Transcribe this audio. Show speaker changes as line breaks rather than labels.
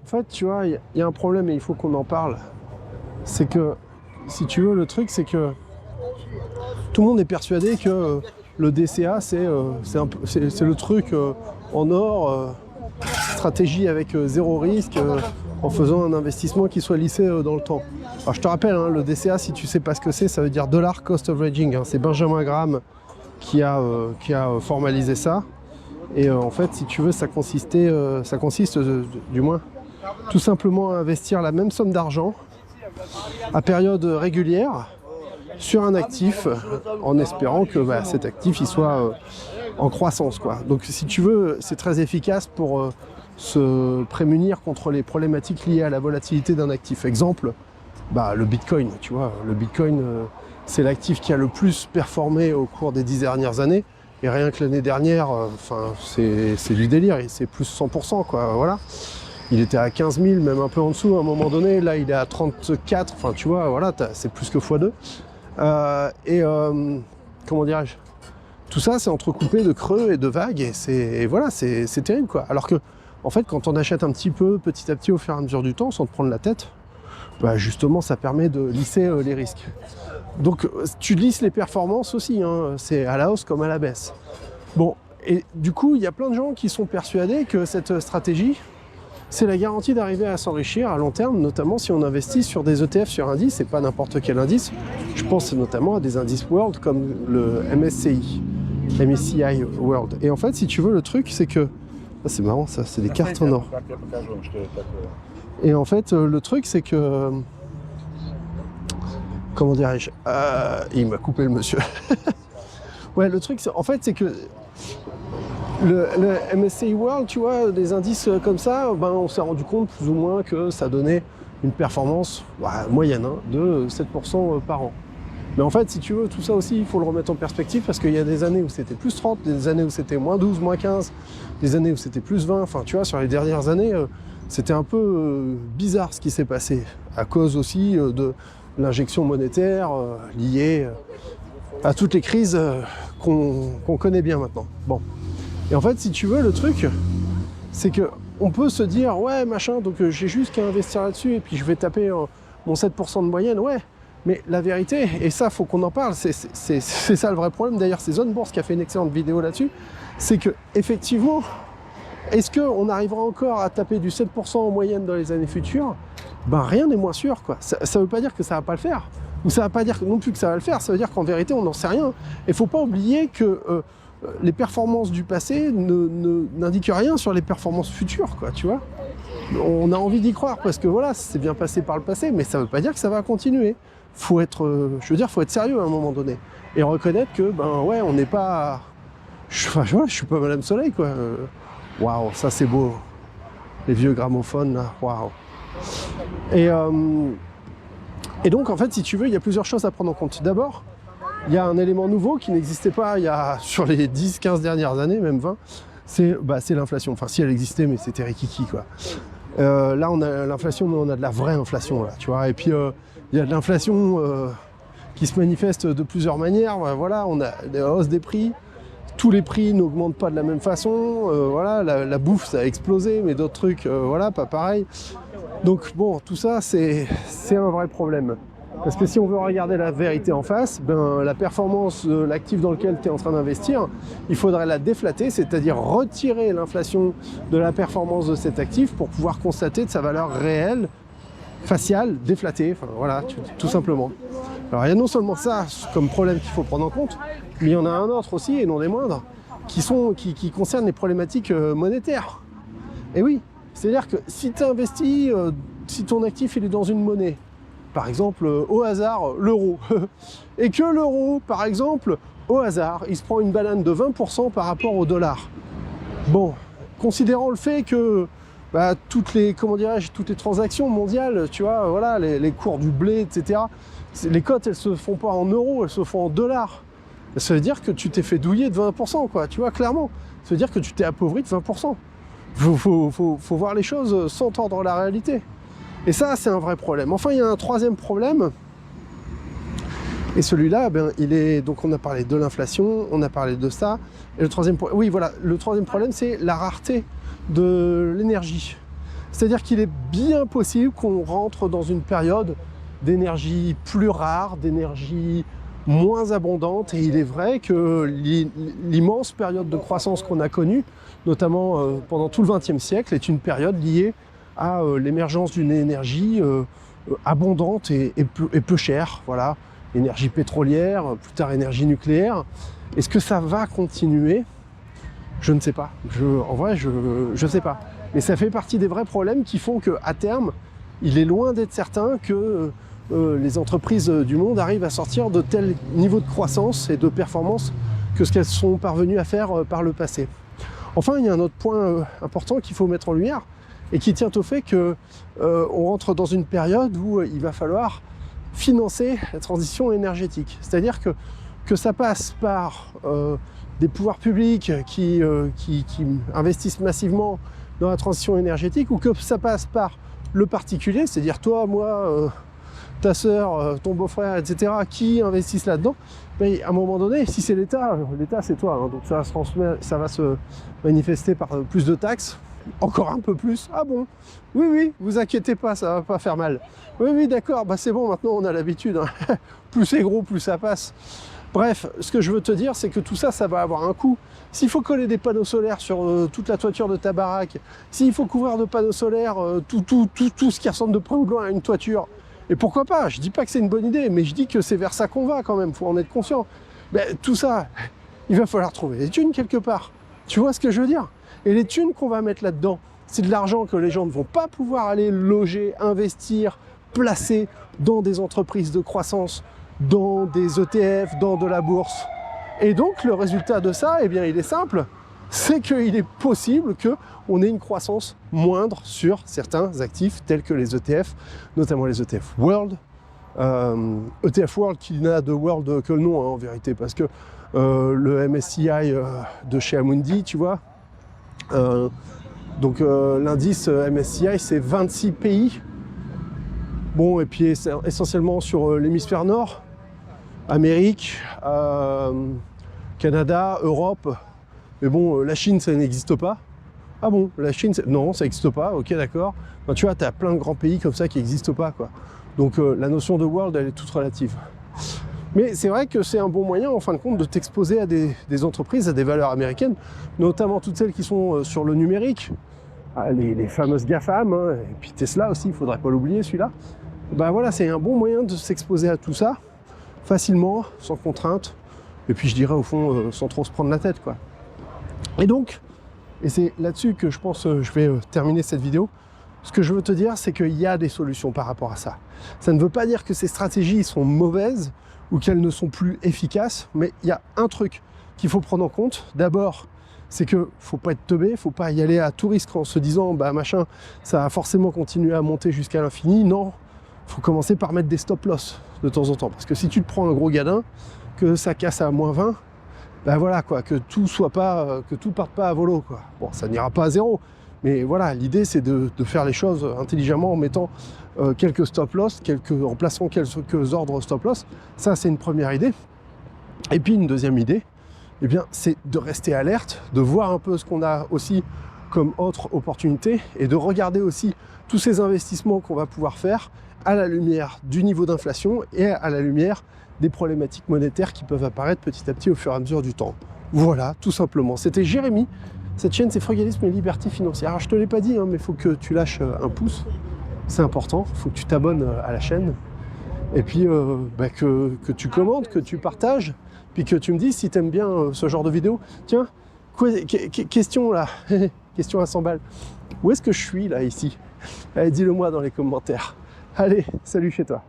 En fait, tu vois, il y a un problème et il faut qu'on en parle. C'est que, si tu veux, le truc, c'est que tout le monde est persuadé que le DCA, c'est le truc en or, stratégie avec zéro risque, en faisant un investissement qui soit lissé dans le temps. Alors je te rappelle, hein, le DCA, si tu sais pas ce que c'est, ça veut dire Dollar Cost Averaging. Hein. C'est Benjamin Graham qui a formalisé ça. Et en fait, si tu veux, ça consiste du moins tout simplement à investir la même somme d'argent à période régulière sur un actif en espérant que cet actif il soit en croissance, quoi. Donc si tu veux, c'est très efficace pour se prémunir contre les problématiques liées à la volatilité d'un actif. Exemple, le Bitcoin, tu vois. Le Bitcoin, c'est l'actif qui a le plus performé au cours des 10 dernières années. Et rien que l'année dernière, c'est du délire, c'est plus 100%, quoi, voilà. Il était à 15 000, même un peu en dessous à un moment donné. Là, il est à 34, enfin, tu vois, voilà, c'est plus que x2. Comment dirais-je, tout ça, c'est entrecoupé de creux et de vagues, et voilà, c'est terrible, quoi. Alors que, en fait, quand on achète un petit peu, petit à petit, au fur et à mesure du temps, sans te prendre la tête, justement, ça permet de lisser les risques. Donc, tu lisses les performances aussi, hein, c'est à la hausse comme à la baisse. Bon, et du coup, il y a plein de gens qui sont persuadés que cette stratégie, c'est la garantie d'arriver à s'enrichir à long terme, notamment si on investit sur des ETF sur indices, et pas n'importe quel indice. Je pense notamment à des indices World comme le MSCI World. Et en fait, si tu veux, le truc, c'est que... c'est marrant ça, c'est des cartes en or. Et en fait, le truc, c'est que... Comment dirais-je, il m'a coupé le monsieur. Ouais, le truc, en fait, c'est que le MSCI World, tu vois, des indices comme ça, on s'est rendu compte plus ou moins que ça donnait une performance moyenne de 7% par an. Mais en fait, si tu veux, tout ça aussi, il faut le remettre en perspective parce qu'il y a des années où c'était plus 30, des années où c'était moins 12, moins 15, des années où c'était plus 20. Enfin, tu vois, sur les dernières années, c'était un peu bizarre ce qui s'est passé à cause aussi de l'injection monétaire liée à toutes les crises qu'on connaît bien maintenant. Bon. Et en fait, si tu veux, le truc, c'est que on peut se dire, ouais, machin, donc j'ai juste qu'à investir là-dessus et puis je vais taper mon 7% de moyenne, ouais. Mais la vérité, et ça, faut qu'on en parle, c'est ça le vrai problème. D'ailleurs, c'est Zone Bourse qui a fait une excellente vidéo là-dessus. C'est que, effectivement, est-ce qu'on arrivera encore à taper du 7% en moyenne dans les années futures? Rien n'est moins sûr, quoi. Ça ne veut pas dire que ça ne va pas le faire. Ou ça ne veut pas dire non plus que ça va le faire. Ça veut dire qu'en vérité, on n'en sait rien. Et il ne faut pas oublier que les performances du passé n'indiquent rien sur les performances futures, quoi, tu vois. On a envie d'y croire parce que voilà, c'est bien passé par le passé, mais ça ne veut pas dire que ça va continuer. Faut être sérieux à un moment donné et reconnaître que ouais, on n'est pas. Je suis pas Madame Soleil, quoi. Waouh, ça c'est beau. Les vieux gramophones là, waouh. Et donc en fait, si tu veux, il y a plusieurs choses à prendre en compte. D'abord, il y a un élément nouveau qui n'existait pas sur les 10-15 dernières années, même 20, c'est l'inflation. Enfin, si elle existait, mais c'était rikiki, quoi. Là, on a l'inflation, mais on a de la vraie inflation, là, tu vois. Et puis, il y a de l'inflation qui se manifeste de plusieurs manières. Voilà, on a des hausses des prix. Tous les prix n'augmentent pas de la même façon. Voilà, la bouffe, ça a explosé, mais d'autres trucs, voilà, pas pareil. Donc, bon, tout ça, c'est un vrai problème. Parce que si on veut regarder la vérité en face, la performance de l'actif dans lequel tu es en train d'investir, il faudrait la déflater, c'est-à-dire retirer l'inflation de la performance de cet actif pour pouvoir constater de sa valeur réelle, faciale, déflatée, enfin voilà, tout simplement. Alors il y a non seulement ça comme problème qu'il faut prendre en compte, mais il y en a un autre aussi, et non des moindres, qui concerne les problématiques monétaires. Et oui, c'est-à-dire que si tu investis, si ton actif il est dans une monnaie, par exemple, au hasard, l'euro. Et que l'euro, par exemple, au hasard, il se prend une banane de 20% par rapport au dollar. Bon, considérant le fait que toutes les transactions mondiales, tu vois, voilà, les cours du blé, etc., les cotes, elles se font pas en euros, elles se font en dollars. Ça veut dire que tu t'es fait douiller de 20%, quoi, tu vois, clairement. Ça veut dire que tu t'es appauvri de 20%. Faut voir les choses sans tordre la réalité. Et ça, c'est un vrai problème. Enfin, il y a un troisième problème. Et celui-là, il est... Donc, on a parlé de l'inflation, on a parlé de ça. Et le troisième problème... Oui, voilà. Le troisième problème, c'est la rareté de l'énergie. C'est-à-dire qu'il est bien possible qu'on rentre dans une période d'énergie plus rare, d'énergie moins abondante, et il est vrai que l'immense période de croissance qu'on a connue, notamment pendant tout le XXe siècle, est une période liée à l'émergence d'une énergie abondante et peu chère, voilà, énergie pétrolière, plus tard énergie nucléaire. Est-ce que ça va continuer? Je ne sais pas. En vrai, je ne sais pas. Mais ça fait partie des vrais problèmes qui font qu'à terme, il est loin d'être certain que les entreprises du monde arrivent à sortir de tels niveaux de croissance et de performance que ce qu'elles sont parvenues à faire par le passé. Enfin, il y a un autre point important qu'il faut mettre en lumière et qui tient au fait qu'on rentre dans une période où il va falloir financer la transition énergétique. C'est-à-dire que ça passe par des pouvoirs publics qui investissent massivement dans la transition énergétique, ou que ça passe par le particulier, c'est-à-dire toi, moi, ta sœur, ton beau-frère, etc., qui investissent là-dedans. Mais à un moment donné, si c'est l'État c'est toi, hein, donc ça va se manifester par plus de taxes, encore un peu plus. Ah bon? Oui, oui, vous inquiétez pas, ça va pas faire mal. Oui, oui, d'accord, bah c'est bon, maintenant on a l'habitude, hein. Plus c'est gros, plus ça passe. Bref, ce que je veux te dire, c'est que tout ça, ça va avoir un coût. S'il faut coller des panneaux solaires sur toute la toiture de ta baraque, s'il faut couvrir de panneaux solaires tout ce qui ressemble de près ou de loin à une toiture, et pourquoi pas? Je dis pas que c'est une bonne idée, mais je dis que c'est vers ça qu'on va quand même, faut en être conscient. Ben, tout ça, il va falloir trouver des thunes quelque part. Tu vois ce que je veux dire? Et les thunes qu'on va mettre là-dedans, c'est de l'argent que les gens ne vont pas pouvoir aller loger, investir, placer dans des entreprises de croissance, dans des ETF, dans de la bourse. Et donc le résultat de ça, eh bien, il est simple, c'est qu'il est possible qu'on ait une croissance moindre sur certains actifs tels que les ETF, notamment les ETF World. ETF World qui n'a de World que le nom, hein, en vérité, parce que le MSCI de chez Amundi, tu vois, donc l'indice MSCI, c'est 26 pays. Bon, et puis essentiellement sur l'hémisphère nord, Amérique, Canada, Europe. Mais bon, la Chine, ça n'existe pas. Ah bon, la Chine, non, ça n'existe pas, ok, d'accord. Ben, tu vois, tu as plein de grands pays comme ça qui n'existent pas, quoi. Donc la notion de world, elle est toute relative. Mais c'est vrai que c'est un bon moyen, en fin de compte, de t'exposer à des entreprises, à des valeurs américaines, notamment toutes celles qui sont sur le numérique, les fameuses GAFAM, hein, et puis Tesla aussi, il ne faudrait pas l'oublier, celui-là. Ben voilà, c'est un bon moyen de s'exposer à tout ça, facilement, sans contrainte, et puis je dirais au fond, sans trop se prendre la tête, quoi. Et donc, et c'est là-dessus que je pense je vais terminer cette vidéo, ce que je veux te dire, c'est qu'il y a des solutions par rapport à ça. Ça ne veut pas dire que ces stratégies sont mauvaises ou qu'elles ne sont plus efficaces, mais il y a un truc qu'il faut prendre en compte. D'abord, c'est que faut pas être teubé, faut pas y aller à tout risque en se disant bah machin, ça va forcément continuer à monter jusqu'à l'infini. Non, faut commencer par mettre des stop-loss de temps en temps, parce que si tu te prends un gros gadin, que ça casse à -20, ben voilà quoi, que tout parte pas à volo, quoi. Bon, ça n'ira pas à zéro, mais voilà, l'idée c'est de faire les choses intelligemment en mettant quelques stop-loss, en plaçant quelques ordres stop-loss. Ça, c'est une première idée. Et puis une deuxième idée, eh bien, c'est de rester alerte, de voir un peu ce qu'on a aussi comme autre opportunité et de regarder aussi tous ces investissements qu'on va pouvoir faire à la lumière du niveau d'inflation et à la lumière des problématiques monétaires qui peuvent apparaître petit à petit au fur et à mesure du temps. Voilà, tout simplement. C'était Jérémy. Cette chaîne, c'est Frugalisme et Liberté Financière. Alors, je te l'ai pas dit, hein, mais il faut que tu lâches un pouce. C'est important. Il faut que tu t'abonnes à la chaîne. Et puis, que tu commentes, que tu partages. Puis que tu me dises si tu aimes bien ce genre de vidéo. Tiens, question là. Question à 100 balles. Où est-ce que je suis là, ici? Allez, dis-le moi dans les commentaires. Allez, salut chez toi.